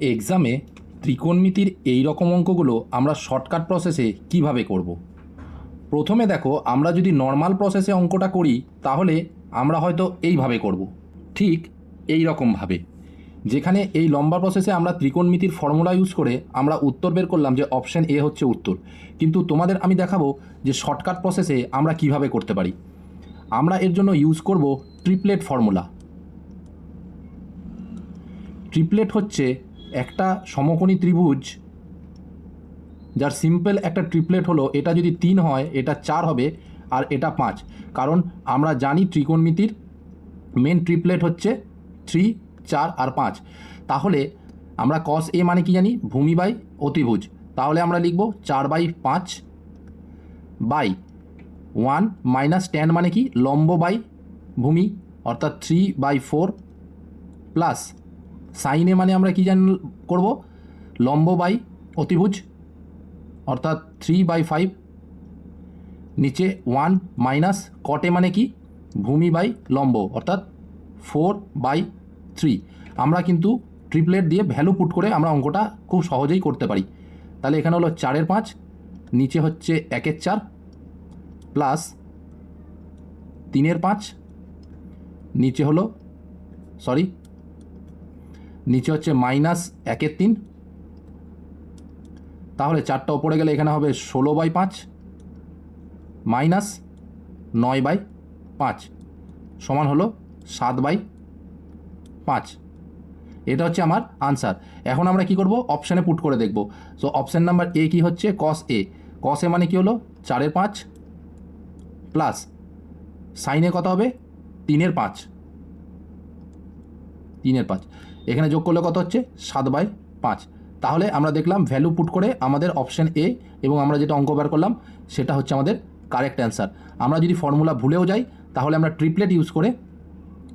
এক্সামে ত্রিকোণমিতির এই রকম অঙ্কগুলো আমরা শর্টকাট প্রসেসে কিভাবে করব। প্রথমে দেখো, আমরা যদি নর্মাল প্রসেসে অঙ্কটা করি তাহলে আমরা হয়তো এইভাবে করব, ঠিক এই রকমভাবে, যেখানে এই লম্বা প্রসেসে আমরা ত্রিকোণমিতির ফর্মুলা ইউজ করে আমরা উত্তর বের করলাম যে অপশান এ হচ্ছে উত্তর। কিন্তু তোমাদের আমি দেখাবো যে শর্টকাট প্রসেসে আমরা কিভাবে করতে পারি। আমরা এর জন্য ইউজ করব ট্রিপলেট ফর্মুলা। ট্রিপলেট হচ্ছে একটা সমকোণী ত্রিভুজ যার সিম্পল একটা ট্রিপলেট হলো, এটা যদি 3 হয় এটা 4 হবে আর এটা 5। কারণ আমরা জানি ত্রিকোণমিতির মেন ট্রিপলেট হচ্ছে 3, 4 আর 5। তাহলে আমরা cos a মানে কি জানি, ভূমি বাই অতিভুজ। তাহলে আমরা লিখব 4/5 বাই 1 মাইনাস tan মানে কি, লম্ব বাই ভূমি, অর্থাৎ 3/4 প্লাস sin a মানে আমরা কি করব, লম্ব বাই অতিভুজ, অর্থাৎ 3/5 নিচে 1 মাইনাস cot a মানে কি, ভূমি বাই লম্ব, অর্থাৎ 4/3। আমরা কিন্তু ট্রিপলেট দিয়ে ভ্যালু পুট করে আমরা অঙ্কটা খুব সহজেই করতে পারি। তাহলে এখানে হলো 4/5, নিচে হচ্ছে 1/4 প্লাস 3/5, নিচে হলো নিচে হচ্ছে মাইনাস 1/3। তাহলে 4টা ওপরে গেলে এখানে হবে 16/5 মাইনাস 9/5 সমান হলো 7/5। এটা হচ্ছে আমার আনসার। এখন আমরা কি করব, অপশানে পুট করে দেখব। সো অপশান নাম্বার এ কি হচ্ছে, cos a। cos a মানে কি হলো 4/5 প্লাস সাইনে কত হবে 3/5। এখানে যোগ করলে কত হচ্ছে 7/5। তাহলে আমরা দেখলাম ভ্যালু পুট করে আমাদের অপশান এ এবং আমরা যেটা অঙ্ক বের করলাম সেটা হচ্ছে আমাদের কারেক্ট অ্যান্সার। আমরা যদি ফর্মুলা ভুলেও যাই তাহলে আমরা ট্রিপলেট ইউজ করে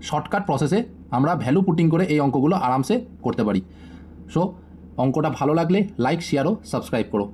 শর্টকাট প্রসেসে আমরা ভ্যালু পুটিং করে এই অঙ্কগুলো আরামসে করতে পারি। সো অঙ্কটা ভালো লাগলে লাইক, শেয়ার ও সাবস্ক্রাইব করো।